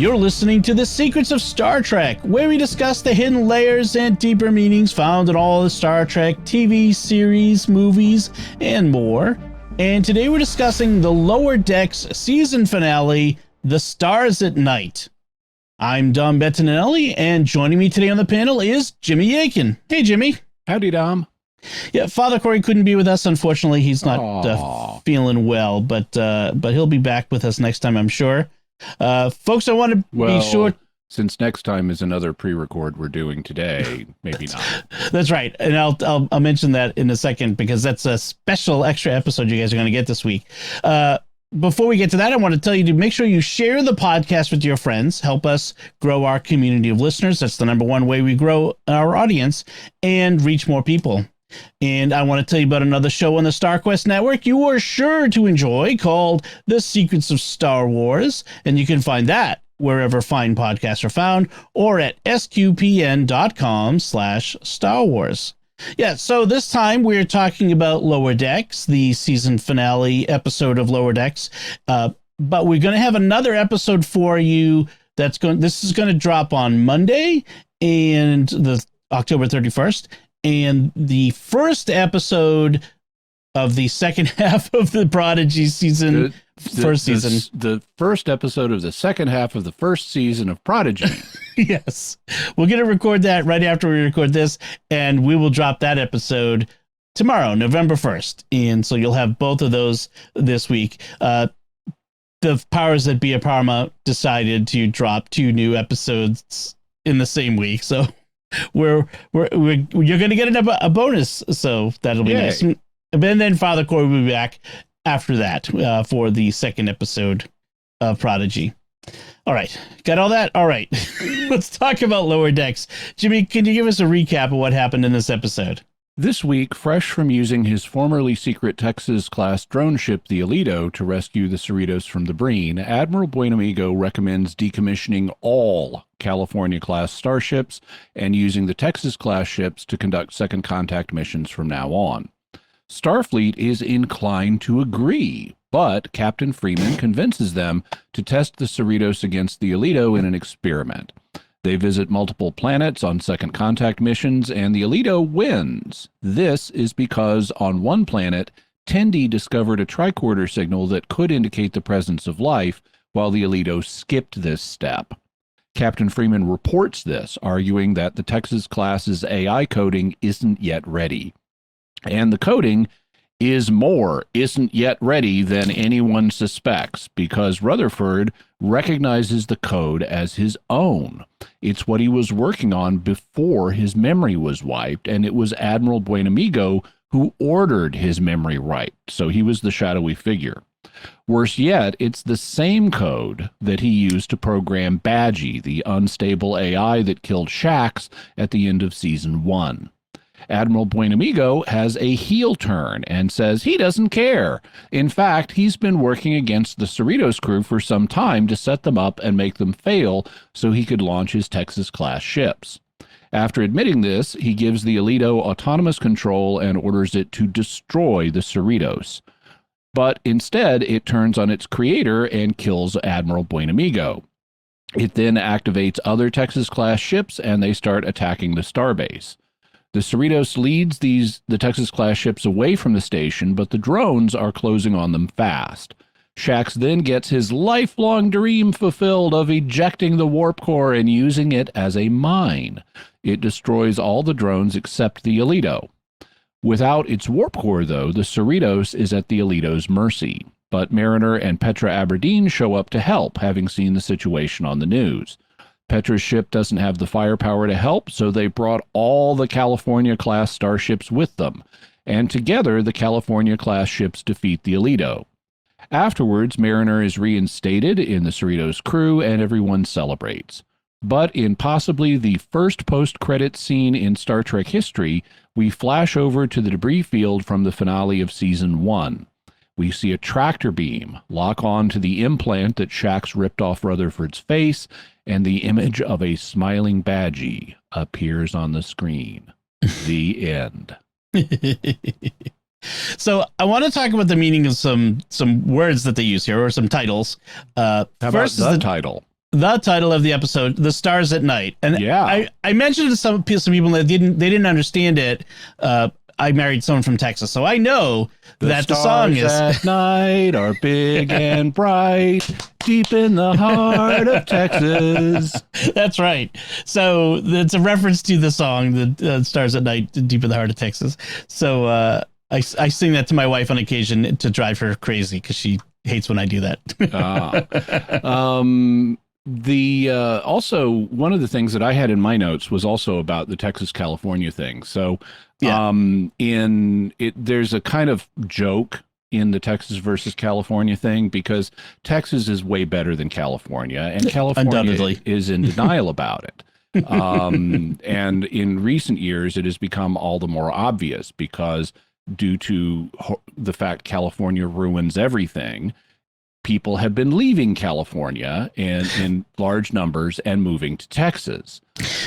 You're listening to The Secrets of Star Trek, where we discuss the hidden layers and deeper meanings found in all the Star Trek TV series, movies, and more. And today we're discussing the Lower Decks season finale, The Stars at Night. I'm Dom Bettinelli, and joining me today on the panel is Jimmy Akin. Hey, Jimmy. Howdy, Dom. Yeah, Father Corey couldn't be with us. Unfortunately, he's not feeling well, but he'll be back with us next time, I'm sure. Folks, I want to be sure. Since next time is another pre-record we're doing today, maybe not. That's right, and I'll mention that in a second because that's a special extra episode you guys are going to get this week. Before we get to that, I want to tell you to make sure you share the podcast with your friends. Help us grow our community of listeners. That's the number one way we grow our audience and reach more people. And I want to tell you about another show on the StarQuest Network you are sure to enjoy called The Secrets of Star Wars. And you can find that wherever fine podcasts are found or at sqpn.com/Star Wars. Yeah, so this time we're talking about Lower Decks, the season finale episode of Lower Decks. But we're going to have another episode for you this is going to drop on Monday and the October 31st. And the first episode of the second half of the Prodigy season, first season. The first episode of the second half of the first season of Prodigy. Yes. We're going to record that right after we record this, and we will drop that episode tomorrow, November 1st. And so you'll have both of those this week. The powers that be at Paramount decided to drop 2 new episodes in the same week, so you're going to get a bonus, so that'll be nice. And then Father Corey will be back after that for the second episode of Prodigy. All right, got all that? All right, let's talk about Lower Decks. Jimmy, can you give us a recap of what happened in this episode? This week, fresh from using his formerly secret Texas-class drone ship, the Alito, to rescue the Cerritos from the Breen, Admiral Buenamigo recommends decommissioning all California-class starships and using the Texas-class ships to conduct second contact missions from now on. Starfleet is inclined to agree, but Captain Freeman convinces them to test the Cerritos against the Alito in an experiment. They visit multiple planets on second contact missions, and the Alito wins. This is because on one planet, Tendi discovered a tricorder signal that could indicate the presence of life, while the Alito skipped this step. Captain Freeman reports this, arguing that the Texas class's AI coding isn't yet ready. And the coding isn't yet ready than anyone suspects, because Rutherford recognizes the code as his own. It's what he was working on before his memory was wiped, and it was Admiral Buenamigo who ordered his memory wiped, so he was the shadowy figure. Worse yet, it's the same code that he used to program Badgie, the unstable AI that killed Shax at the end of Season 1. Admiral Buenamigo has a heel turn and says he doesn't care. In fact, he's been working against the Cerritos crew for some time to set them up and make them fail so he could launch his Texas-class ships. After admitting this, he gives the Alito autonomous control and orders it to destroy the Cerritos. But instead, it turns on its creator and kills Admiral Buenamigo. It then activates other Texas-class ships, and they start attacking the starbase. The Cerritos leads the Texas-class ships away from the station, but the drones are closing on them fast. Shax then gets his lifelong dream fulfilled of ejecting the warp core and using it as a mine. It destroys all the drones except the Alito. Without its warp core, though, the Cerritos is at the Alito's mercy. But Mariner and Petra Aberdeen show up to help, having seen the situation on the news. Petra's ship doesn't have the firepower to help, so they brought all the California-class starships with them, and together the California-class ships defeat the Alito. Afterwards, Mariner is reinstated in the Cerritos crew, and everyone celebrates. But in possibly the first post-credits scene in Star Trek history, we flash over to the debris field from the finale of Season 1. We see a tractor beam lock on to the implant that Shax ripped off Rutherford's face, and the image of a smiling Badgie appears on the screen. The end. So I want to talk about the meaning of some words that they use here, or some titles. How about the title? the title of the episode, "The Stars at Night," and Yeah. I mentioned to some people that didn't understand it. I married someone from Texas, so I know that the song is at night are big and bright, deep in the heart of Texas. That's right. So it's a reference to the song, "The Stars at Night, Deep in the Heart of Texas." So I sing that to my wife on occasion to drive her crazy because she hates when I do that. Also one of the things that I had in my notes was also about the Texas California thing. So Yeah. there's a kind of joke in the Texas versus California thing because Texas is way better than California, and California Undoubtedly. is in denial about it. And in recent years, it has become all the more obvious because due to the fact California ruins everything, people have been leaving California in large numbers and moving to Texas.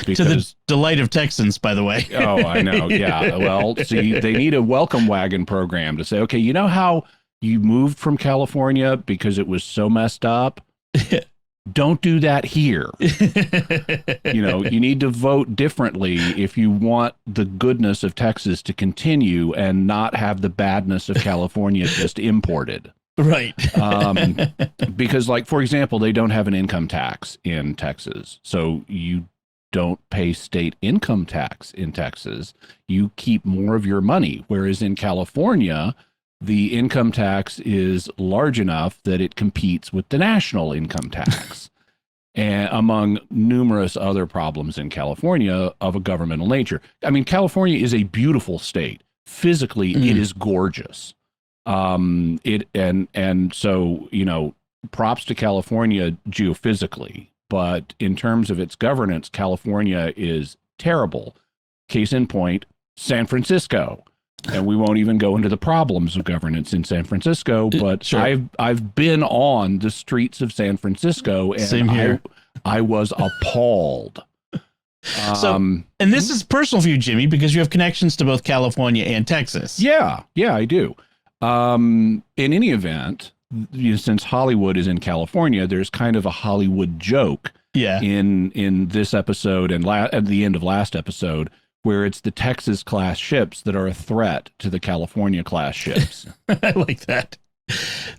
Because, To the delight of Texans, by the way. oh, I know. Yeah. Well, see, they need a welcome wagon program to say, okay, you know how you moved from California because it was so messed up? Don't do that here. You need to vote differently if you want the goodness of Texas to continue and not have the badness of California just imported. Right. Because, like, for example, they don't have an income tax in Texas. So you don't pay state income tax in Texas. You keep more of your money. Whereas in California, the income tax is large enough that it competes with the national income tax. And among numerous other problems in California of a governmental nature. I mean, California is a beautiful state. Physically, it is gorgeous. So, props to California geophysically, but in terms of its governance, California is terrible. Case in point, San Francisco. And we won't even go into the problems of governance in San Francisco, but Sure. I've been on the streets of San Francisco, and Same here. I was appalled. And this is personal for you, Jimmy, because you have connections to both California and Texas. Yeah, I do. In any event, since Hollywood is in California, there's kind of a Hollywood joke in this episode and at the end of last episode, where it's the Texas class ships that are a threat to the California class ships. I like that.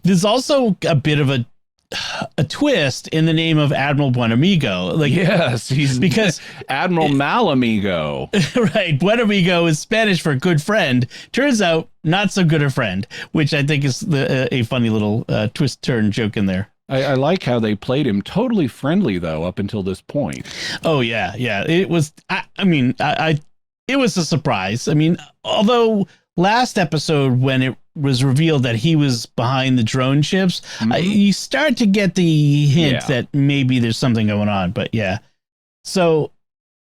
There's also a bit of a twist in the name of Admiral Buenamigo. Yes, he's because Admiral Malamigo. Right. Buenamigo is Spanish for good friend. Turns out not so good a friend, which I think is a funny little twist turn joke in there. I like how they played him totally friendly, though, up until this point. Oh, yeah. It was, it was a surprise. I mean, although last episode, when it was revealed that he was behind the drone ships, you start to get the hint that maybe there's something going on. But yeah. So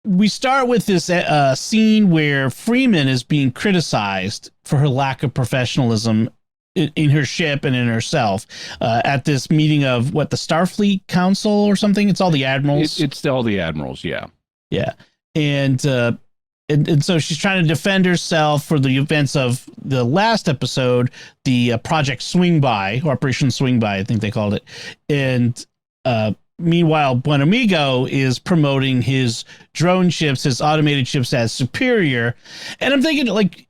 we start with this scene where Freeman is being criticized for her lack of professionalism in her ship and in herself at this meeting of the Starfleet Council or something. It's all the admirals. It's all the admirals. Yeah. Yeah. And so she's trying to defend herself for the events of the last episode, the Project Swing By, Operation Swing By, I think they called it. And meanwhile, Buenamigo is promoting his drone ships, his automated ships as superior. And I'm thinking, like,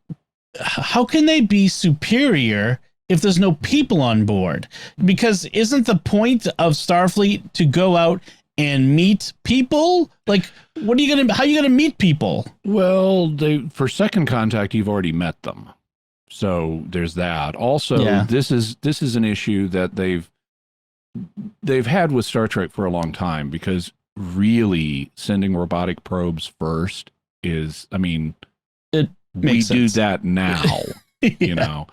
how can they be superior if there's no people on board? Because isn't the point of Starfleet to go out and meet people? Like, how are you gonna meet people? Well, for second contact, you've already met them, so there's that. Also, this is an issue that they've had with Star Trek for a long time, because really sending robotic probes first is, I mean, we do that now, you know,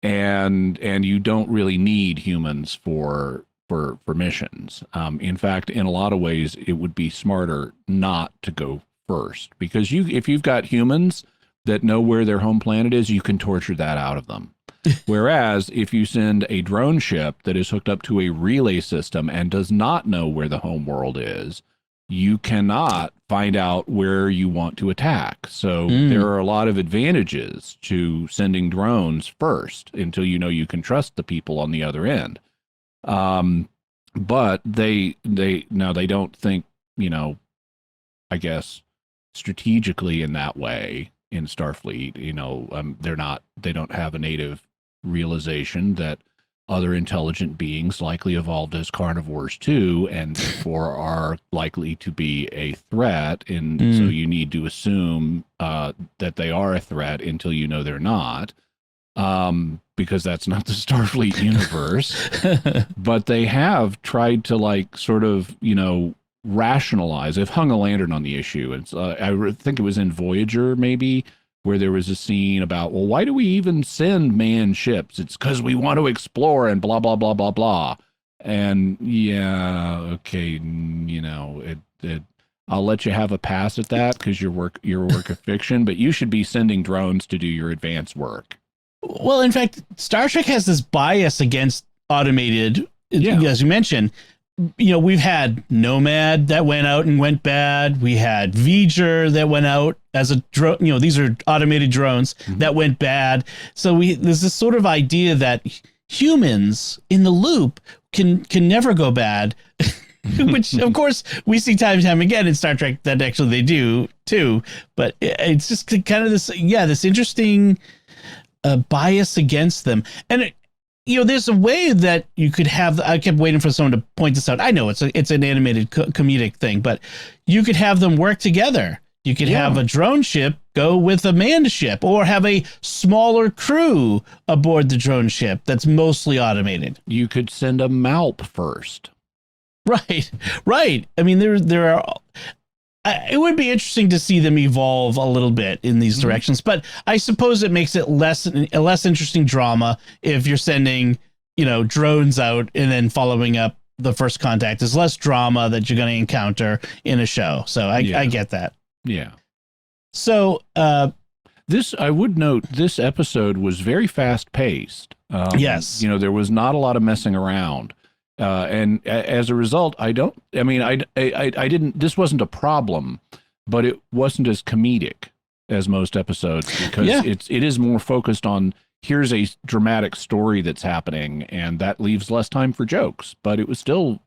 and you don't really need humans for missions. In fact, in a lot of ways, it would be smarter not to go first, because if you've got humans that know where their home planet is, you can torture that out of them. Whereas if you send a drone ship that is hooked up to a relay system and does not know where the home world is, you cannot find out where you want to attack. So there are a lot of advantages to sending drones first until you know you can trust the people on the other end. but they don't think, I guess strategically in that way in Starfleet. They don't have a native realization that other intelligent beings likely evolved as carnivores too, and therefore are likely to be a threat. And so you need to assume that they are a threat until you know they're not, because that's not the Starfleet universe. But they have tried to sort of, rationalize. They've hung a lantern on the issue. It's I think it was in Voyager maybe, where there was a scene about, well, why do we even send manned ships? It's because we want to explore and blah, blah, blah, blah, blah. And yeah, okay, I'll let you have a pass at that because you're a work of fiction, but you should be sending drones to do your advanced work. Well, in fact, Star Trek has this bias against automated, as you mentioned. We've had Nomad that went out and went bad. We had V'ger that went out as a drone. These are automated drones that went bad. So there's this sort of idea that humans in the loop can never go bad, which of course we see time and time again in Star Trek that actually they do too. But it's just kind of this interesting bias against them. And there's a way that you could have. I kept waiting for someone to point this out. I know it's an animated comedic thing, but you could have them work together. You could have a drone ship go with a manned ship, or have a smaller crew aboard the drone ship that's mostly automated. You could send a MALP first. Right. I mean, there are. It would be interesting to see them evolve a little bit in these directions, but I suppose it makes it a less interesting drama if you're sending, drones out and then following up the first contact. There's less drama that you're going to encounter in a show. So I get that. Yeah. So I would note this episode was very fast paced. Yes. There was not a lot of messing around. And as a result, I didn't, this wasn't a problem, but it wasn't as comedic as most episodes, because it is more focused on, here's a dramatic story that's happening, and that leaves less time for jokes, but it was still,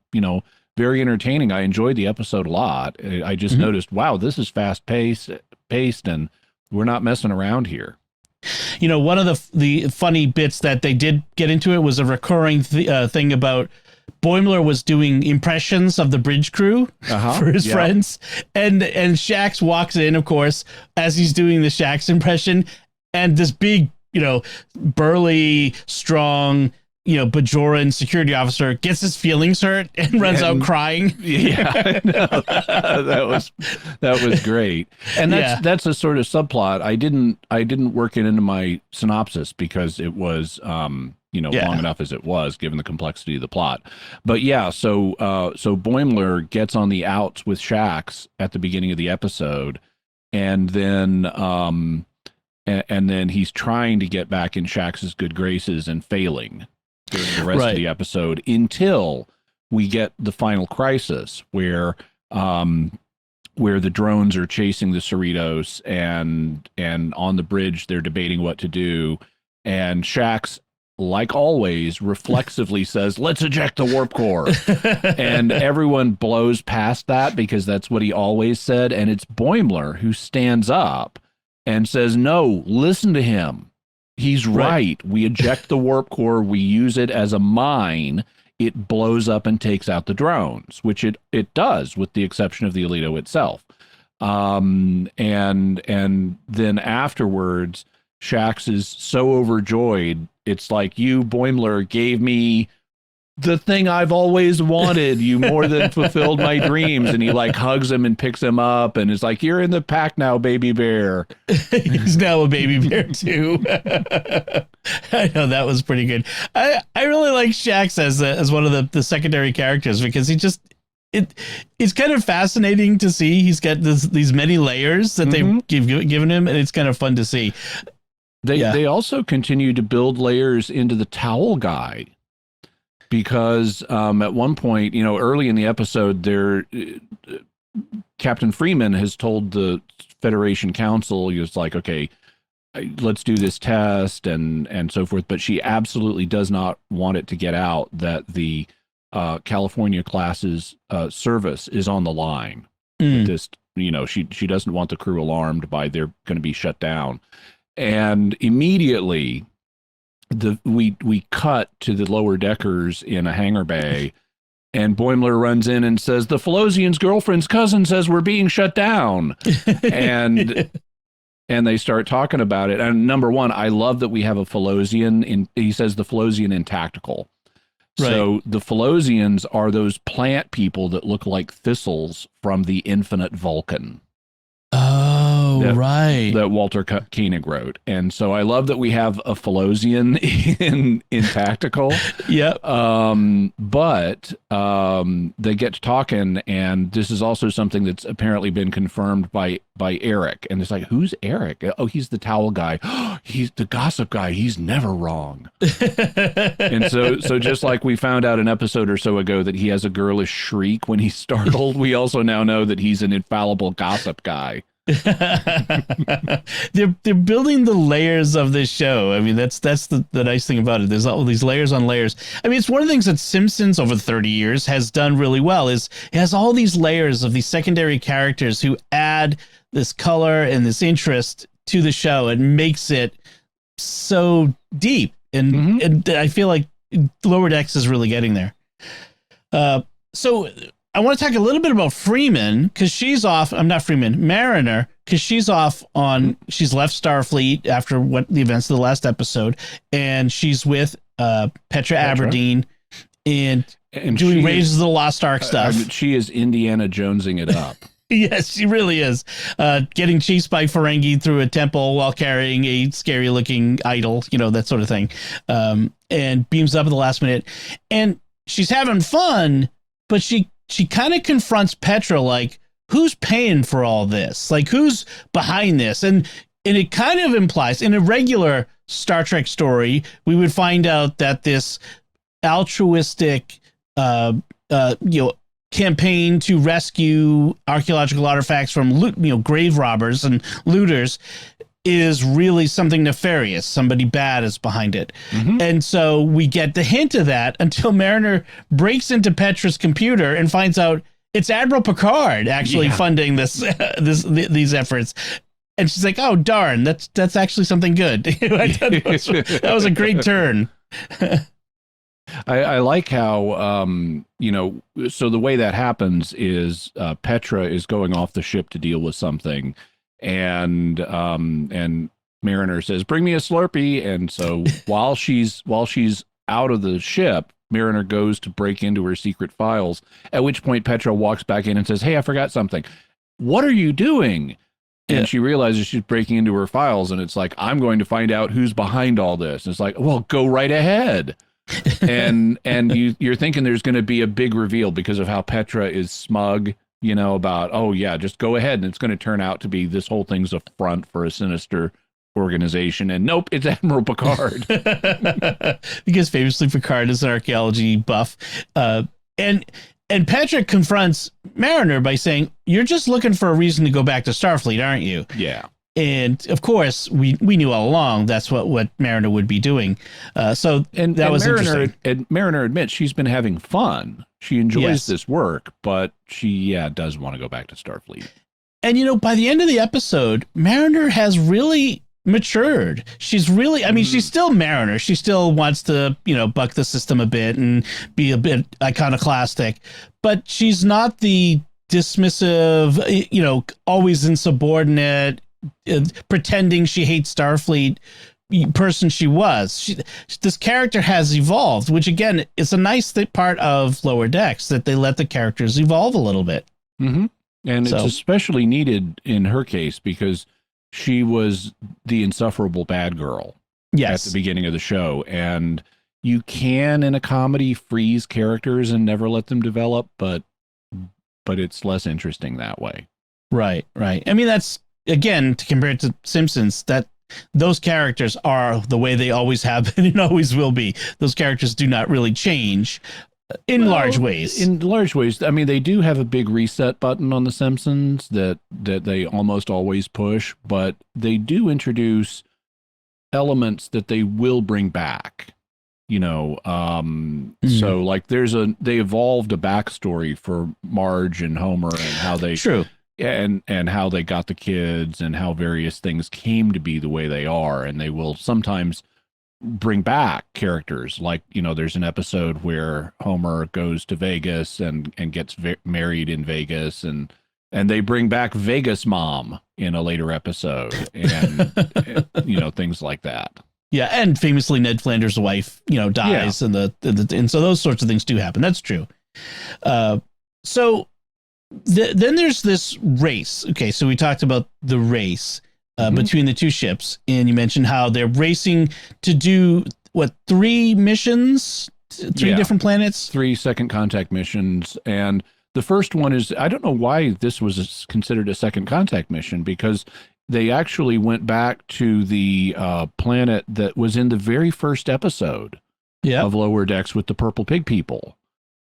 very entertaining. I enjoyed the episode a lot. I just noticed, wow, this is fast paced and we're not messing around here. One of the funny bits that they did get into, it was a recurring thing about Boimler was doing impressions of the bridge crew for his friends, and Shax walks in, of course, as he's doing the Shax impression, and this big, burly, strong, Bajoran security officer gets his feelings hurt and runs out crying. Yeah, that was great, and that's a sort of subplot. I didn't work it into my synopsis because it was long enough as it was, given the complexity of the plot. But so Boimler gets on the outs with Shax at the beginning of the episode, and then he's trying to get back in Shax's good graces and failing during the rest of the episode, until we get the final crisis where the drones are chasing the Cerritos, and on the bridge they're debating what to do, and Shax, like always, reflexively says, "Let's eject the warp core." And everyone blows past that because that's what he always said. And it's Boimler who stands up and says, "No, listen to him. He's right. We eject the warp core. We use it as a mine. It blows up and takes out the drones," which it does, with the exception of the Alito itself. And then afterwards, Shax is so overjoyed. It's like, "You, Boimler, gave me the thing I've always wanted. You more than fulfilled my dreams." And he hugs him and picks him up and is like, "You're in the pack now, baby bear." He's now a baby bear too. I know, that was pretty good. I really like Shax as one of the secondary characters, because he just, it's kind of fascinating to see. He's got these many layers that they've given him, and it's kind of fun to see. They also continue to build layers into the towel guy, because at one point, early in the episode, Captain Freeman has told the Federation Council, he was like, "Okay, let's do this test," and so forth. But she absolutely does not want it to get out that the California class's service is on the line. This, she doesn't want the crew alarmed by they're going to be shut down. And immediately we cut to the lower deckers in a hangar bay, and Boimler runs in and says, the Felosian's girlfriend's cousin says we're being shut down. And they start talking about it. And number one, I love that we have a Felosian he says the Felosian in tactical. Right. So the Felosians are those plant people that look like thistles from the Infinite Vulcan. Oh, right. That Walter Koenig wrote. And so I love that we have a Felosian in tactical. Yep. But they get to talking, and this is also something that's apparently been confirmed by Eric. And it's like, who's Eric? Oh, he's the towel guy. He's the gossip guy. He's never wrong. And so just like we found out an episode or so ago that he has a girlish shriek when he's startled, we also now know that he's an infallible gossip guy. They're building the layers of this show. I mean, that's the nice thing about it. There's all these layers on layers. I mean, it's one of the things that Simpsons over 30 years has done really well is it has all these layers of these secondary characters who add this color and this interest to the show and makes it so deep. And I feel like Lower Decks is really getting there. So I want to talk a little bit about Freeman, because she's off. I'm not Freeman, Mariner, because she's off on. She's left Starfleet after the events of the last episode, and she's with Petra Aberdeen, and doing Raiders of the Lost Ark stuff. She is Indiana Jonesing it up. Yes, she really is. Getting chased by Ferengi through a temple while carrying a scary-looking idol, that sort of thing, and beams up at the last minute, and she's having fun, but she kind of confronts Petra like, who's paying for all this? Like, who's behind this? And it kind of implies, in a regular Star Trek story, we would find out that this altruistic, campaign to rescue archaeological artifacts from grave robbers and looters is really something nefarious. Somebody bad is behind it. And so we get the hint of that until Mariner breaks into Petra's computer and finds out it's Admiral Picard actually funding these efforts. And she's like, oh, darn, that's actually something good. That was a great turn. I like how, so the way that happens is Petra is going off the ship to deal with something. And Mariner says, bring me a Slurpee. And so while she's out of the ship, Mariner goes to break into her secret files, at which point Petra walks back in and says, hey, I forgot something. What are you doing? And she realizes she's breaking into her files, and it's like, I'm going to find out who's behind all this. And it's like, well, go right ahead. and you're thinking there's going to be a big reveal because of how Petra is smug, about, oh yeah, just go ahead, and it's going to turn out to be this whole thing's a front for a sinister organization. And nope, it's Admiral Picard. Because famously Picard is an archaeology buff. And Petra confronts Mariner by saying, you're just looking for a reason to go back to Starfleet, aren't you? Yeah. And of course, we knew all along that's what Mariner would be doing. So that was Mariner, interesting. And Mariner admits she's been having fun. She enjoys this work, but she does want to go back to Starfleet. And by the end of the episode, Mariner has really matured. She's really, she's still Mariner. She still wants to, buck the system a bit and be a bit iconoclastic, but she's not the dismissive, always insubordinate, pretending she hates Starfleet person she was. This character has evolved, which again is a nice part of Lower Decks, that they let the characters evolve a little bit. And it's especially needed in her case because she was the insufferable bad girl at the beginning of the show, and you can in a comedy freeze characters and never let them develop, but it's less interesting that way. Right. That's, again, to compare it to Simpsons, that those characters are the way they always have been and always will be. Those characters do not really change in large ways. In large ways. They do have a big reset button on The Simpsons that they almost always push, but they do introduce elements that they will bring back. So like they evolved a backstory for Marge and Homer and how they True. and how they got the kids and how various things came to be the way they are. And they will sometimes bring back characters like, there's an episode where Homer goes to Vegas and gets married in Vegas, and they bring back Vegas Mom in a later episode, and things like that. Yeah, and famously Ned Flanders' wife, dies, and so those sorts of things do happen. That's true. So then there's this race. Okay, so we talked about the race between the two ships, and you mentioned how they're racing to do three missions, three different planets, 3 second contact missions, and the first one is, I don't know why this was considered a second contact mission, because they actually went back to the planet that was in the very first episode of Lower Decks with the Purple Pig people.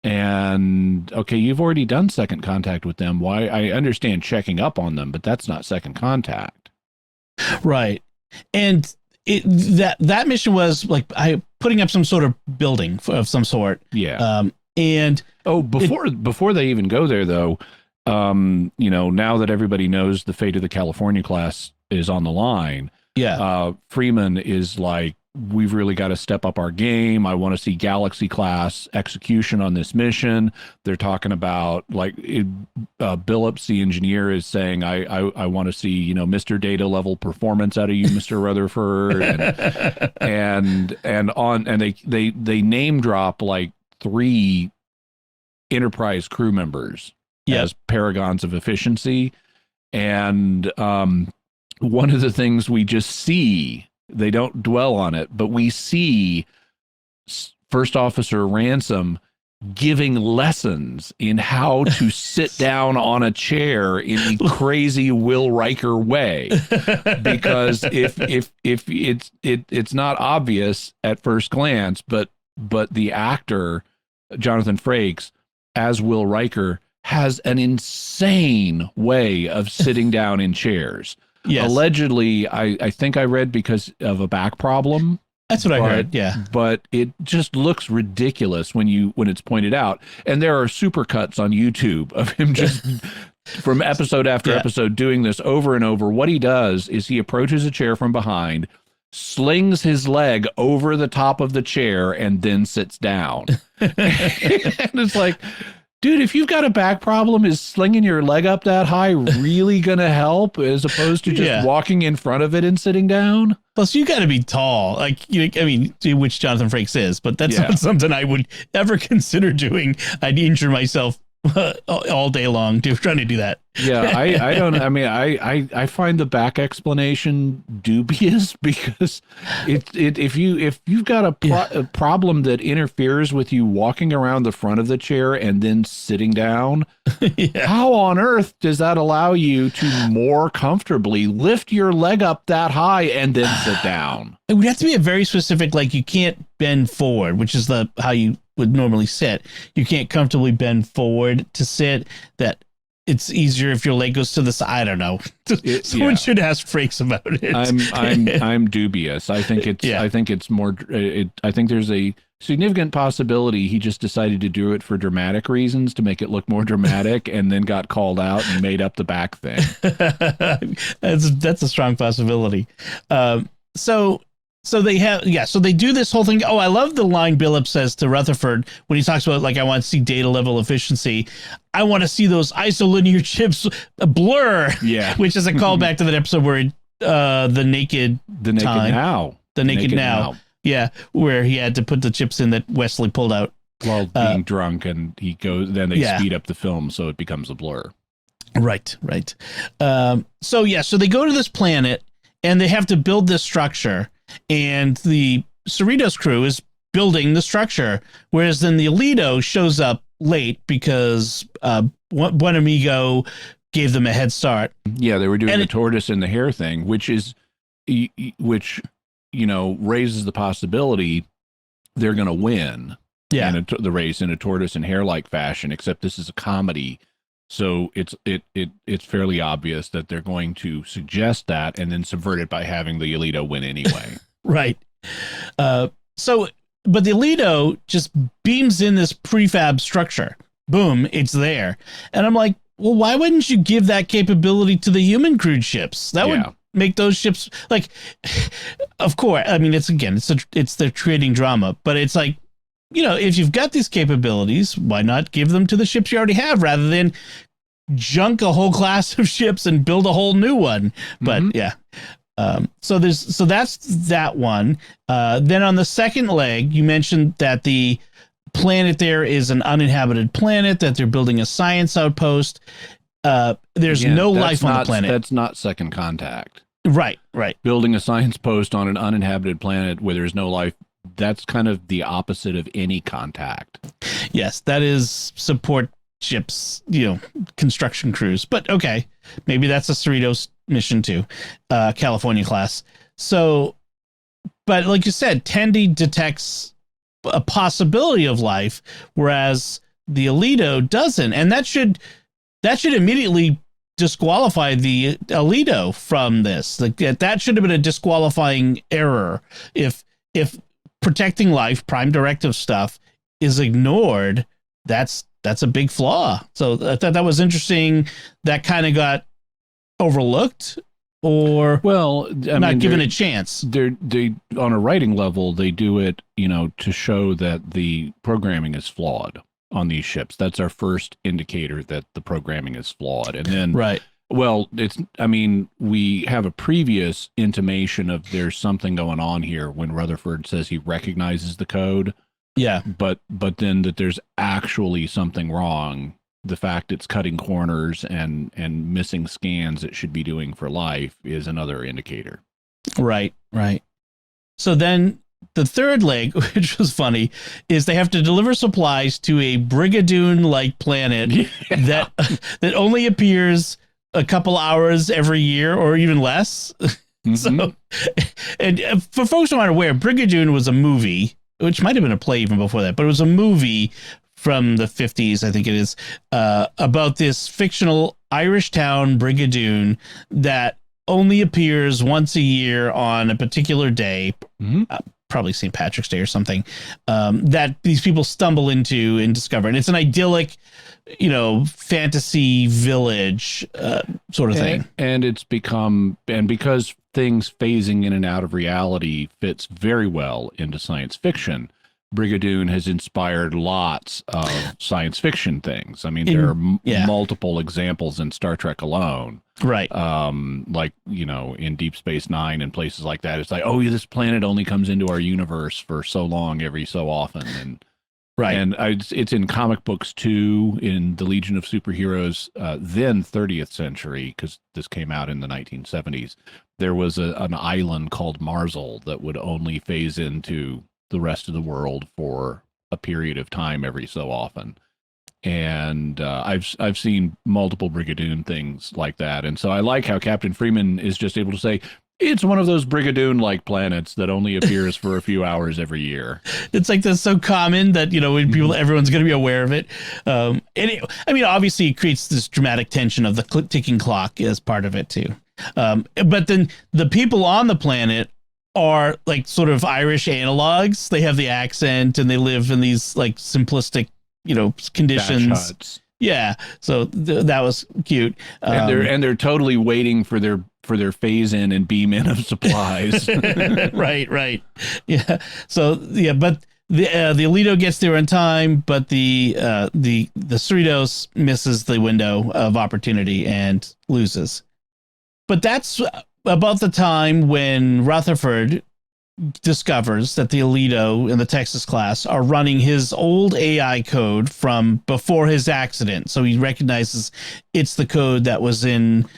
And okay, you've already done second contact with them. Why? I understand checking up on them, but that's not second contact. Right. And that mission was like putting up some sort of building of some sort. Yeah. And before they even go there, though, now that everybody knows the fate of the California class is on the line, Freeman is like, we've really got to step up our game. I want to see Galaxy class execution on this mission. They're talking about Billups, the engineer, is saying, I want to see, Mr. Data level performance out of you, Mr. Rutherford. And they name drop like 3 Enterprise crew members as paragons of efficiency. And one of the things we just see, they don't dwell on it, but we see First Officer Ransom giving lessons in how to sit down on a chair in the crazy Will Riker way. Because if it's not obvious at first glance, but the actor Jonathan Frakes as Will Riker has an insane way of sitting down in chairs. Yes. Allegedly, I think I read because of a back problem. That's what I heard. Yeah. But it just looks ridiculous when it's pointed out. And there are supercuts on YouTube of him just from episode after episode doing this over and over. What he does is he approaches a chair from behind, slings his leg over the top of the chair, and then sits down. And it's like, dude, if you've got a back problem, is slinging your leg up that high really going to help as opposed to just walking in front of it and sitting down? Plus, you got to be tall. Which Jonathan Frakes is, but that's not something I would ever consider doing. I'd injure myself all day long trying to do that. Yeah, I don't. I mean, I find the back explanation dubious because if you've got a problem that interferes with you walking around the front of the chair and then sitting down, how on earth does that allow you to more comfortably lift your leg up that high and then sit down? It would have to be a very specific, like you can't bend forward, which is how you would normally sit. You can't comfortably bend forward to sit. That it's easier if your leg goes to the side. I don't know. Someone should ask Frakes about it. I'm dubious. I think it's I think it's more. I think there's a significant possibility he just decided to do it for dramatic reasons to make it look more dramatic, and then got called out and made up the back thing. That's a strong possibility. So they do this whole thing. Oh, I love the line Billups says to Rutherford when he talks about, like, I want to see data level efficiency. I want to see those isolinear chips blur. Yeah. Which is a callback to that episode where the naked now. Yeah. Where he had to put the chips in that Wesley pulled out. While being drunk, and then they speed up the film so it becomes a blur. Right. So they go to this planet and they have to build this structure. And the Cerritos crew is building the structure, whereas then the Alito shows up late because Buenamigo gave them a head start. Yeah, they were doing the tortoise and the hare thing, which raises the possibility they're going to win. Yeah, in the race in a tortoise and hare like fashion. Except this is a comedy. So it's fairly obvious that they're going to suggest that and then subvert it by having the Alito win anyway. Right. So but the Alito just beams in this prefab structure. Boom, it's there. And I'm like, well, why wouldn't you give that capability to the human crewed ships? That would make those ships like, of course, I mean, it's they're creating drama, but it's like, if you've got these capabilities, why not give them to the ships you already have rather than junk a whole class of ships and build a whole new one? But yeah. So that's that one. Then on the second leg, you mentioned that the planet there is an uninhabited planet, that they're building a science outpost. There's no life on the planet. That's not Second Contact. Right. Building a science post on an uninhabited planet where there's no life, that's kind of the opposite of any contact. Yes, that is support ships, construction crews. But okay, maybe that's a Cerritos mission too, California class. So, but like you said, Tendi detects a possibility of life, whereas the Alito doesn't, and that should immediately disqualify the Alito from this. Like that should have been a disqualifying error. If protecting life, prime directive stuff is ignored, that's a big flaw. So I thought that was interesting. That kind of got overlooked, or not given a chance. They on a writing level, they do it, to show that the programming is flawed on these ships. That's our first indicator that the programming is flawed. And then, right. Well, we have a previous intimation of there's something going on here when Rutherford says he recognizes the code. Yeah. But then that there's actually something wrong. The fact it's cutting corners and missing scans it should be doing for life is another indicator. Right. So then the third leg, which was funny, is they have to deliver supplies to a Brigadoon-like planet that only appears a couple hours every year or even less. Mm-hmm. So, and for folks who aren't aware, Brigadoon was a movie, which might have been a play even before that, but it was a movie from the 50s, I think it is, about this fictional Irish town, Brigadoon, that only appears once a year on a particular day, probably St. Patrick's Day or something, that these people stumble into and discover. And it's an idyllic, fantasy village sort of thing. And it's become, and because things phasing in and out of reality fits very well into science fiction, Brigadoon has inspired lots of science fiction things. I mean, there are multiple examples in Star Trek alone. Right. Like, in Deep Space Nine and places like that. It's like, oh, this planet only comes into our universe for so long, every so often. And right. And it's in comic books too, in the Legion of Superheroes, then 30th century, because this came out in the 1970s. There was an island called Marzal that would only phase into the rest of the world for a period of time every so often. And I've seen multiple Brigadoon things like that. And so I like how Captain Freeman is just able to say, it's one of those Brigadoon-like planets that only appears for a few hours every year. It's like that's so common that, when people, everyone's going to be aware of it. Obviously it creates this dramatic tension of the ticking clock as part of it too. But then the people on the planet are like sort of Irish analogs. They have the accent and they live in these like simplistic, conditions. Yeah. So that was cute. And they're totally waiting for their phase in and beam in of supplies. Right. Yeah. So but the Alito gets there in time, but the Cerritos misses the window of opportunity and loses. But that's about the time when Rutherford discovers that the Alito in the Texas class are running his old AI code from before his accident. So he recognizes it's the code that was in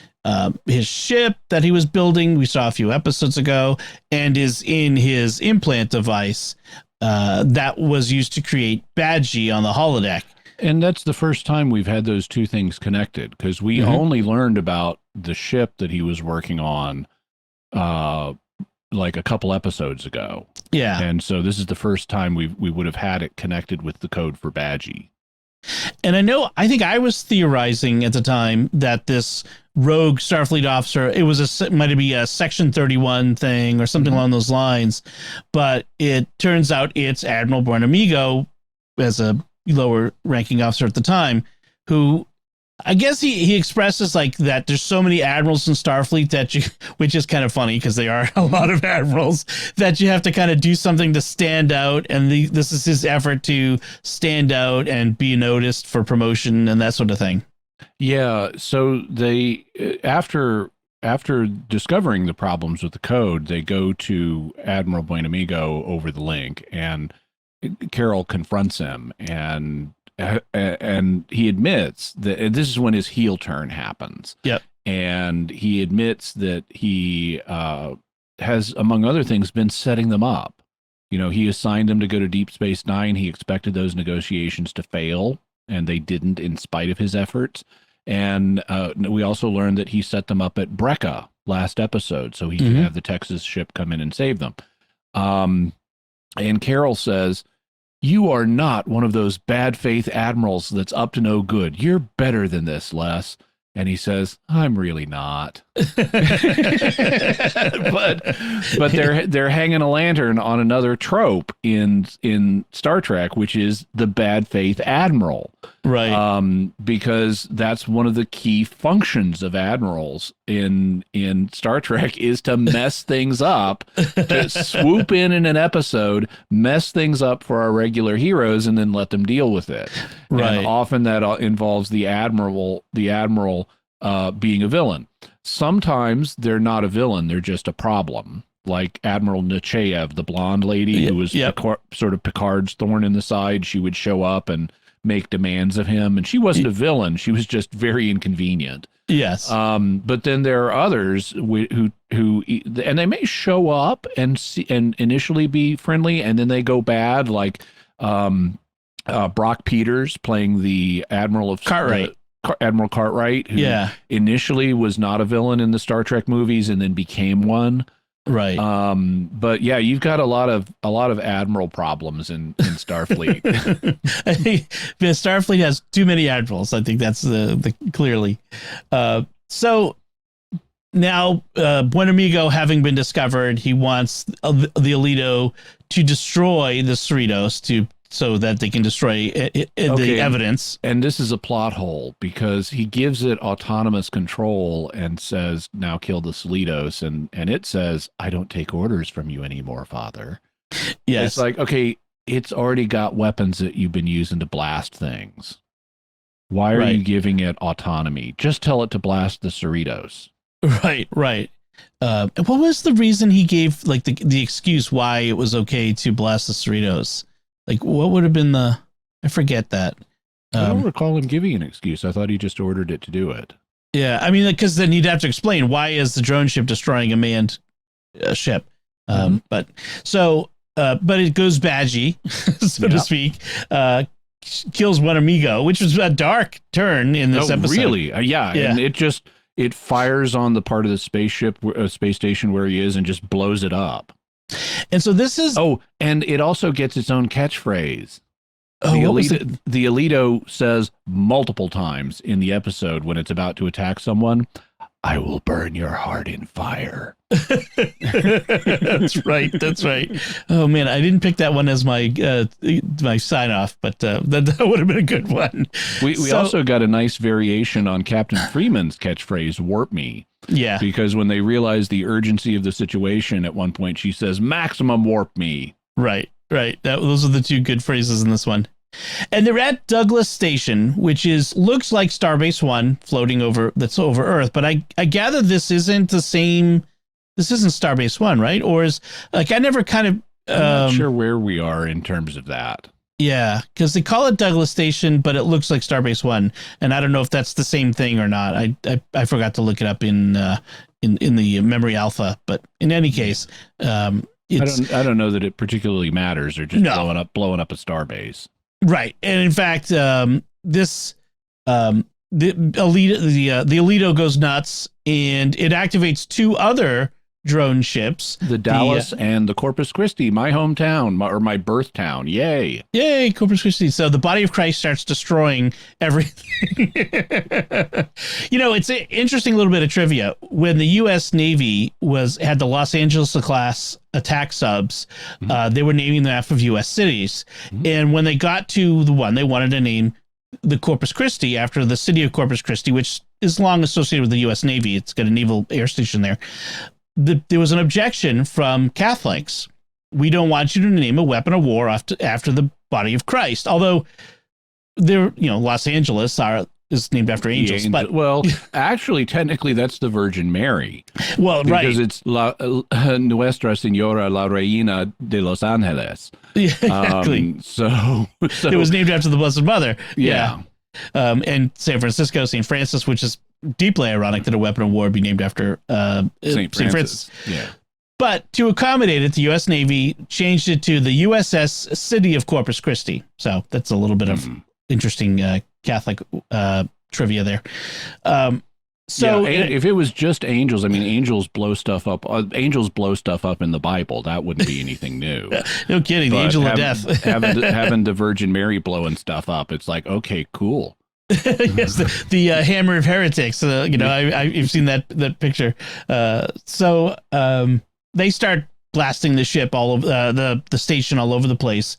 his ship that he was building. We saw a few episodes ago, and is in his implant device that was used to create Badgie on the holodeck. And that's the first time we've had those two things connected, because we only learned about the ship that he was working on like a couple episodes ago. Yeah. And so this is the first time we would have had it connected with the code for Badgie. And I think I was theorizing at the time that this rogue Starfleet officer, might be a Section 31 thing or something along those lines, but it turns out it's Admiral Buenamigo, as a lower ranking officer at the time, who I guess he expresses like that there's so many admirals in Starfleet which is kind of funny because they are a lot of admirals, that you have to kind of do something to stand out. And this is his effort to stand out and be noticed for promotion and that sort of thing. Yeah. So they, after discovering the problems with the code, they go to Admiral Buenamigo over the link, and Carol confronts him, and he admits that, and this is when his heel turn happens. Yep. And he admits that he has, among other things, been setting them up. He assigned them to go to Deep Space Nine. He expected those negotiations to fail, and they didn't, in spite of his efforts. And we also learned that he set them up at Brekka last episode, so he could have the Texas ship come in and save them. And Carol says, "You are not one of those bad faith admirals that's up to no good. You're better than this, Les." And he says, "I'm really not." but they're hanging a lantern on another trope in Star Trek, which is the bad faith admiral. Right. Because that's one of the key functions of admirals in Star Trek, is to mess things up, to swoop in an episode, mess things up for our regular heroes, and then let them deal with it. Right. And often that involves the admiral being a villain. Sometimes they're not a villain; they're just a problem. Like Admiral Nechayev, the blonde lady who was sort of Picard's thorn in the side. She would show up and make demands of him, and she wasn't a villain. She was just very inconvenient. Yes. But then there are others who and they may show up and initially be friendly, and then they go bad, like Brock Peters playing the Admiral of Cartwright. Admiral Cartwright, who initially was not a villain in the Star Trek movies and then became one. Right. But yeah, you've got a lot of admiral problems in Starfleet. I think Starfleet has too many admirals. I think that's the clearly. So now Buenamigo, having been discovered, he wants the Alito to destroy the Cerritos so that they can destroy the evidence. And this is a plot hole, because he gives it autonomous control and says, "Now kill the Cerritos," and it says, "I don't take orders from you anymore, Father." Yes. It's like, okay, it's already got weapons that you've been using to blast things. Why are you giving it autonomy? Just tell it to blast the Cerritos. Right. What was the reason he gave, like the excuse why it was okay to blast the Cerritos? Like, what would have been I forget that. I don't recall him giving an excuse. I thought he just ordered it to do it. Yeah, I mean, because then he'd have to explain why is the drone ship destroying a manned ship. But it goes badgy, so to speak. Kills Buenamigo, which was a dark turn in this episode. Really? Yeah. And it fires on the part of the space station where he is, and just blows it up. And so this is... Oh, and it also gets its own catchphrase. Oh, the Alito says multiple times in the episode when it's about to attack someone, "I will burn your heart in fire." That's right. Oh man, I didn't pick that one as my sign off, but that would have been a good one. We also got a nice variation on Captain Freeman's catchphrase, "Warp me." Yeah. Because when they realize the urgency of the situation, at one point she says, "Maximum warp me." Right. Those are the two good phrases in this one. And they're at Douglas Station, which looks like Starbase One floating over Earth, but I gather this isn't the same. This isn't Starbase One, right? Or is, like, I never kind of I'm not sure where we are in terms of that. Yeah, because they call it Douglas Station, but it looks like Starbase One, and I don't know if that's the same thing or not. I forgot to look it up in the memory alpha, but in any case, I don't know that it particularly matters. They're just blowing up a starbase, right? And in fact, the Alito goes nuts, and it activates two other drone ships. The Dallas and the Corpus Christi, my hometown, or my birth town. Yay. Yay, Corpus Christi. So the body of Christ starts destroying everything. It's an interesting little bit of trivia. When the U.S. Navy had the Los Angeles class attack subs, they were naming them after U.S. cities. And when they got to the one, they wanted to name the Corpus Christi after the city of Corpus Christi, which is long associated with the U.S. Navy. It's got a naval air station there. There was an objection from Catholics. We don't want you to name a weapon of war after the body of Christ. Although Los Angeles is named after angels. But actually, technically, that's the Virgin Mary. Well, because it's Nuestra Senora la Reina de los Angeles. Exactly. So it was named after the Blessed Mother. Yeah. And San Francisco, St. Francis, which is deeply ironic that a weapon of war be named after St. Francis. Yeah. But to accommodate it, the U.S. Navy changed it to the USS City of Corpus Christi. So that's a little bit of interesting Catholic trivia there. If it was just angels, I mean, angels blow stuff up. Angels blow stuff up in the Bible. That wouldn't be anything new. No kidding. The angel of death. having the Virgin Mary blowing stuff up. It's like, okay, cool. Yes, the hammer of heretics. I've seen that picture. So they start blasting the ship all over the station all over the place,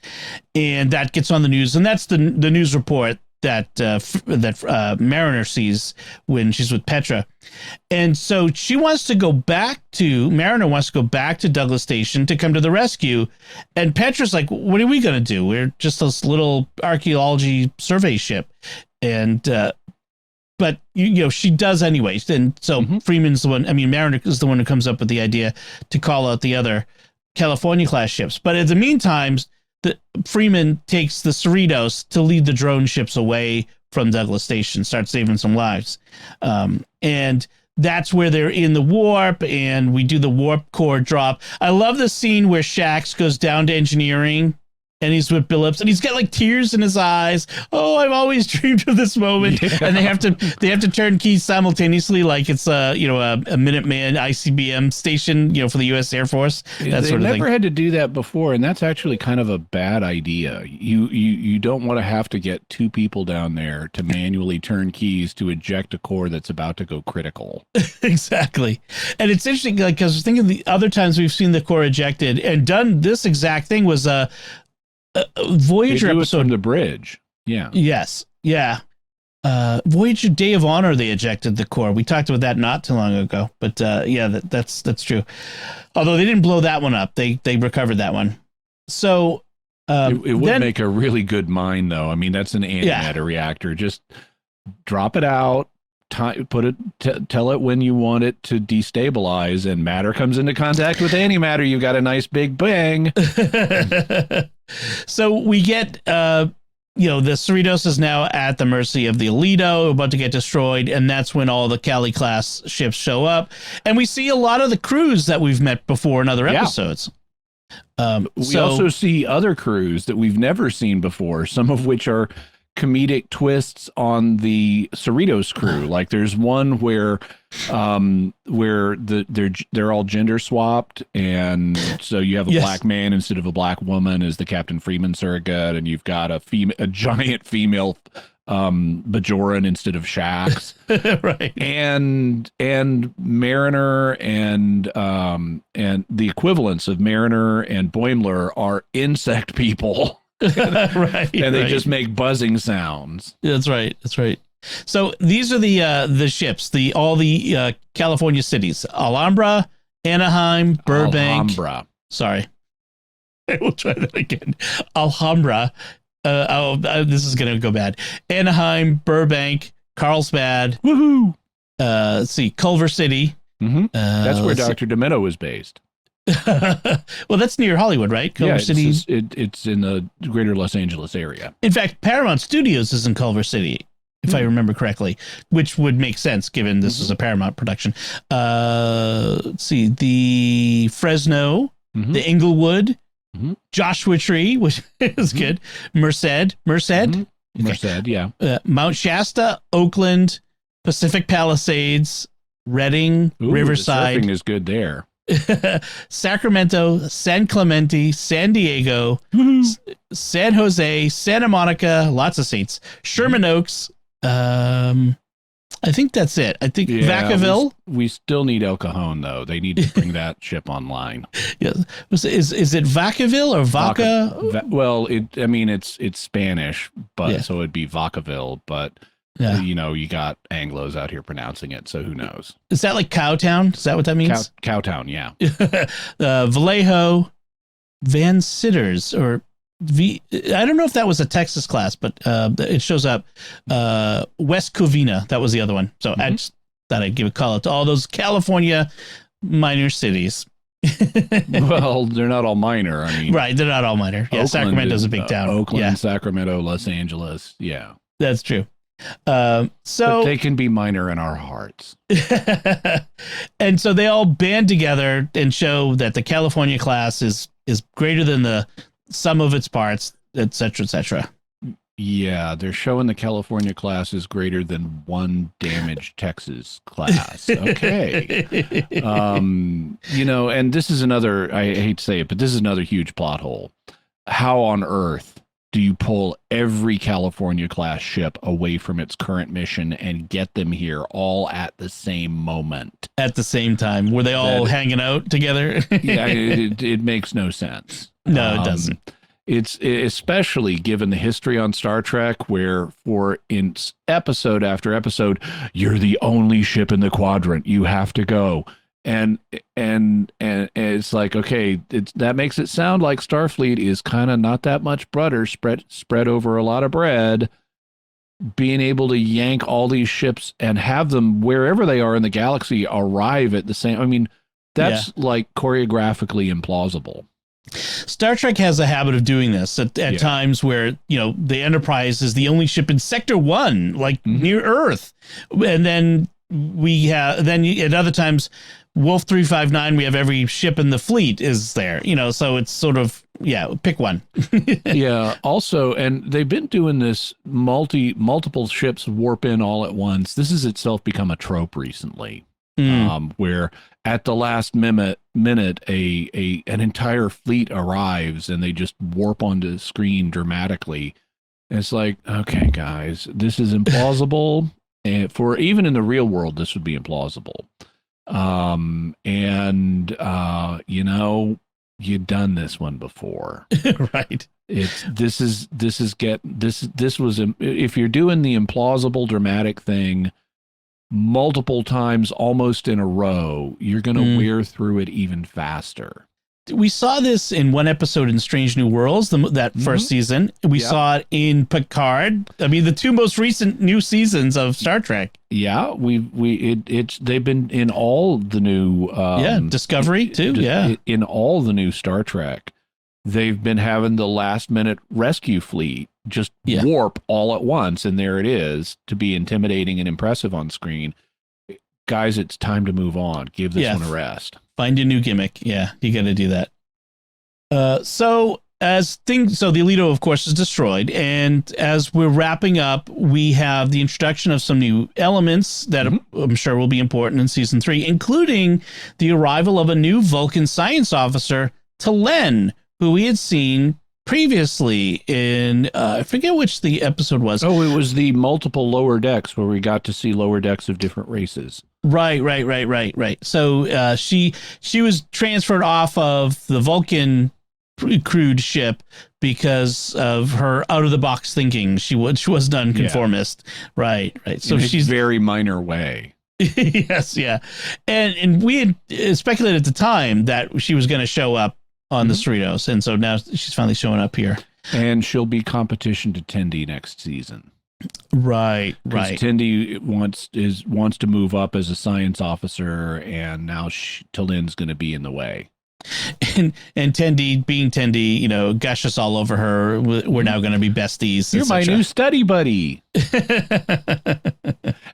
and that gets on the news. And that's the news report that Mariner sees when she's with Petra. And so Mariner wants to go back to Douglas Station to come to the rescue. And Petra's like, what are we going to do? We're just this little archaeology survey ship. And, but she does anyways. And so Freeman's the one, Mariner is the one who comes up with the idea to call out the other California class ships. But in the meantime, Freeman takes the Cerritos to lead the drone ships away from Douglas Station, start saving some lives. And that's where they're in the warp, and we do the warp core drop. I love the scene where Shax goes down to engineering, and he's with Billups, and he's got like tears in his eyes. Oh, I've always dreamed of this moment. Yeah. And they have to turn keys simultaneously, like it's a Minuteman ICBM station, for the U.S. Air Force. That sort of thing. They never had to do that before, and that's actually kind of a bad idea. You don't want to have to get two people down there to manually turn keys to eject a core that's about to go critical. Exactly. And it's interesting, like, because I was thinking the other times we've seen the core ejected and done this exact thing was Voyager episode from the bridge. Yeah. Yes. Yeah. Voyager Day of Honor, they ejected the core. We talked about that not too long ago, but that's true. Although they didn't blow that one up, they recovered that one. So it would make a really good mine, though. I mean, that's an antimatter reactor. Just drop it out. Tell it when you want it to destabilize, and matter comes into contact with antimatter. You got a nice big bang. So we get, the Cerritos is now at the mercy of the Alito, about to get destroyed, and that's when all the Cali class ships show up, and we see a lot of the crews that we've met before in other episodes. We also see other crews that we've never seen before, some of which are comedic twists on the Cerritos crew. Like there's one where they're all gender swapped, and so you have a black man instead of a black woman as the Captain Freeman surrogate, and you've got a giant female Bajoran instead of Shax. Right. And Mariner and the equivalents of Mariner and Boimler are insect people. Right, and they just make buzzing sounds. That's right. So these are the ships, all the California cities: Alhambra, Anaheim, Burbank. Sorry, I will try that again. Alhambra. This is gonna go bad. Anaheim, Burbank, Carlsbad. Woohoo! Let's see, Culver City. Mm-hmm. That's where Dr. Demento was based. Well, that's near Hollywood, right? Culver City. It's in the greater Los Angeles area. In fact, Paramount Studios is in Culver City, if I remember correctly, which would make sense given this is a Paramount production. Let's see, the Fresno, the Inglewood, Joshua Tree, which is good, Merced, yeah, Mount Shasta, Oakland, Pacific Palisades, Redding, Riverside. The surfing is good there. Sacramento, San Clemente, San Diego, San Jose, Santa Monica, lots of states. Sherman Oaks. I think that's it. I think Vacaville. We still need El Cajon, though. They need to bring that ship online. Yes. Is it Vacaville or Vaca? Well, it's Spanish, but so it'd be Vacaville, but you got Anglos out here pronouncing it, so who knows? Is that like Cowtown? Is that what that means? Cowtown, yeah. Vallejo, Van Sitters, or I don't know if that was a Texas class, but it shows up. West Covina, that was the other one. So I just thought I'd give a call out to all those California minor cities. Well, they're not all minor. I mean, right, they're not all minor. Yeah, Oakland Sacramento's a big town. Oakland, Sacramento, Los Angeles. Yeah, that's true. But they can be minor in our hearts. And so they all band together and show that the California class is greater than the sum of its parts, et cetera, et cetera. Yeah, they're showing the California class is greater than one damaged Texas class. Okay. And this is another, I hate to say it, but this is another huge plot hole. How on earth do you pull every California class ship away from its current mission and get them here all at the same moment? At the same time? Were they all hanging out together? Yeah, it makes no sense. No, it doesn't. It's especially given the history on Star Trek, where in episode after episode, you're the only ship in the quadrant. You have to go. And it's like, okay, that makes it sound like Starfleet is kind of not that much butter spread over a lot of bread. Being able to yank all these ships and have them wherever they are in the galaxy arrive at the same. I mean, that's like choreographically implausible. Star Trek has a habit of doing this at times where, the Enterprise is the only ship in Sector 1, like near Earth. And then at other times, Wolf 359, we have every ship in the fleet is there, so it's sort of, pick one. Yeah. Also, and they've been doing this multiple ships warp in all at once. This has itself become a trope recently. Where at the last minute an entire fleet arrives and they just warp onto the screen dramatically. And it's like, okay, guys, this is implausible. And for even in the real world, this would be implausible. You've done this one before. Right. If you're doing the implausible dramatic thing multiple times almost in a row, you're going to wear through it even faster. We saw this in one episode in Strange New Worlds, that first season. We saw it in Picard. I mean, the two most recent new seasons of Star Trek. Yeah, they've been in all the new Discovery too. In all the new Star Trek, they've been having the last minute rescue fleet just warp all at once, and there it is, to be intimidating and impressive on screen. Guys, it's time to move on. Give this one a rest. Find a new gimmick. Yeah, you got to do that. So the Alito, of course, is destroyed, and as we're wrapping up, we have the introduction of some new elements that I'm sure will be important in season 3, including the arrival of a new Vulcan science officer, Talen, who we had seen previously in I forget which the episode was. Oh, it was the multiple lower decks where we got to see lower decks of different races. Right. So she was transferred off of the Vulcan crewed ship because of her out of the box thinking. She was nonconformist. Yeah. Right. So she's very minor way. Yes, yeah. And we had speculated at the time that she was going to show up on the Cerritos, and so now she's finally showing up here. And she'll be competition to Tendi next season. Right. Tendi wants to move up as a science officer, and now Talin's going to be in the way. And Tendi, being Tendi, gushes all over her. We're now going to be besties. You're my new study buddy.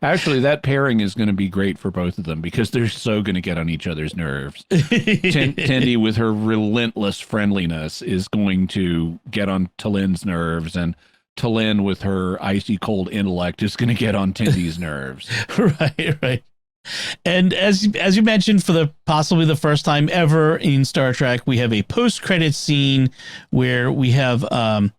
Actually, that pairing is going to be great for both of them because they're so going to get on each other's nerves. Tendi, with her relentless friendliness, is going to get on Talin's nerves, and Talin, with her icy cold intellect, is going to get on Tendi's nerves. Right. And as you mentioned, for the possibly the first time ever in Star Trek, we have a post-credit scene where we have a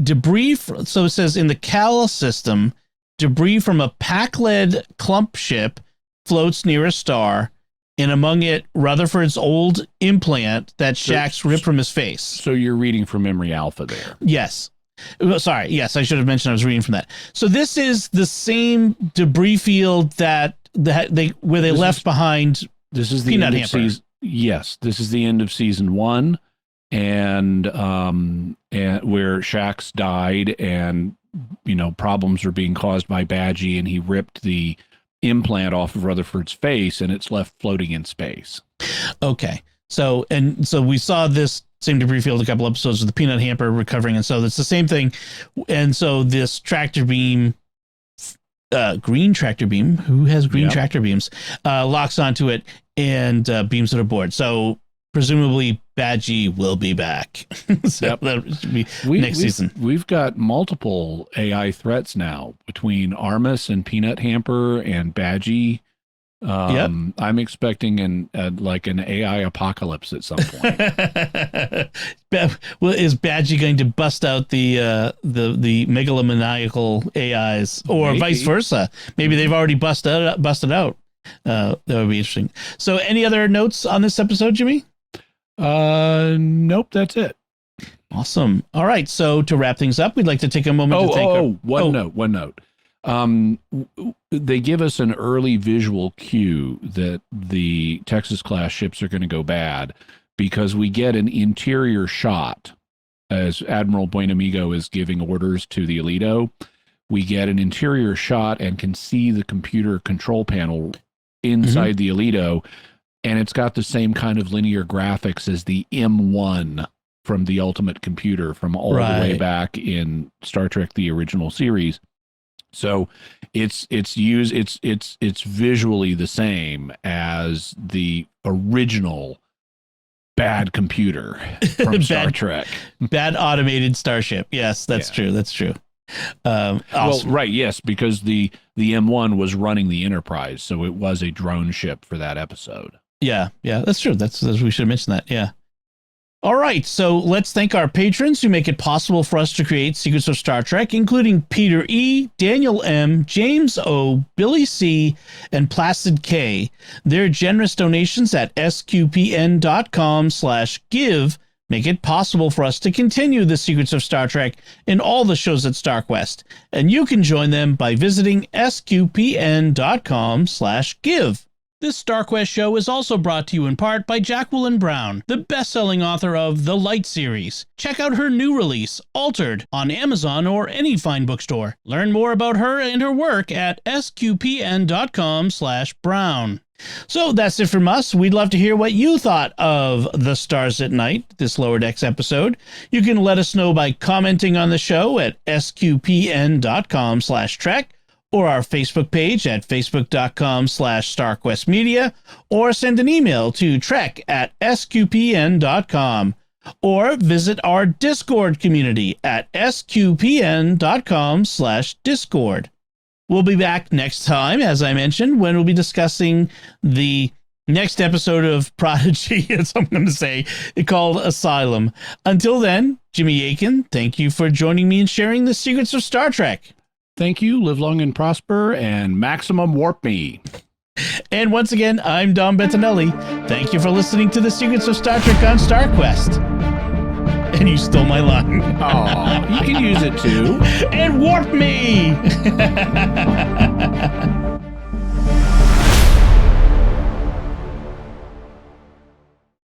debris. So it says in the Cal system, debris from a Pac-led clump ship floats near a star, and among it, Rutherford's old implant that Shaxx ripped from his face. So you're reading from Memory Alpha there. Yes. Sorry. Yes, I should have mentioned I was reading from that. So this is the same debris field that they left behind. This is the Peanut end of Hamper. Yes, this is the end of season 1, and where Shaxx died, and problems are being caused by Badgie, and he ripped the implant off of Rutherford's face, and it's left floating in space. Okay. So we saw this same debris field a couple episodes of the Peanut Hamper recovering, and so it's the same thing. And so this tractor beam, green tractor beam, who has green tractor beams, locks onto it and beams it aboard. So presumably Badgie will be back. So that should be next season. We've got multiple AI threats now between Armus and Peanut Hamper and Badgie. I'm expecting an AI apocalypse at some point. Well, is Badgie going to bust out the megalomaniacal AIs, or maybe vice versa? Maybe they've already busted out. That would be interesting. So, any other notes on this episode, Jimmy? Nope, that's it. Awesome. All right. So to wrap things up, we'd like to take a moment to thank one note. They give us an early visual cue that the Texas class ships are going to go bad, because we get an interior shot as Admiral Buenamigo is giving orders to the Alito. We get an interior shot and can see the computer control panel inside the Alito, and it's got the same kind of linear graphics as the M1 from the Ultimate Computer from all the way back in Star Trek the original series. So it's visually the same as the original bad computer from Star Trek. Bad automated starship. Yes, that's true. That's true. Awesome. Well, right, yes, because the M1 was running the Enterprise, so it was a drone ship for that episode. Yeah, that's true. We should have mentioned that. Yeah. All right, so let's thank our patrons who make it possible for us to create Secrets of Star Trek, including Peter E., Daniel M., James O., Billy C., and Placid K. Their generous donations at sqpn.com/give make it possible for us to continue the Secrets of Star Trek in all the shows at StarQuest, and you can join them by visiting sqpn.com/give. This StarQuest show is also brought to you in part by Jacqueline Brown, the best-selling author of The Light series. Check out her new release, Altered, on Amazon or any fine bookstore. Learn more about her and her work at sqpn.com/brown. So that's it from us. We'd love to hear what you thought of The Stars at Night, this Lower Decks episode. You can let us know by commenting on the show at sqpn.com/trek, or our Facebook page at facebook.com/StarQuestMedia, or send an email to trek@sqpn.com, or visit our Discord community at sqpn.com/Discord. We'll be back next time, as I mentioned, when we'll be discussing the next episode of Prodigy, as I'm going to say, called Asylum. Until then, Jimmy Akin, thank you for joining me and sharing the secrets of Star Trek. Thank you. Live long and prosper, and maximum warp me. And once again, I'm Dom Bettinelli. Thank you for listening to the Secrets of Star Trek on StarQuest. And you stole my line. Oh, you can use it too. And warp me!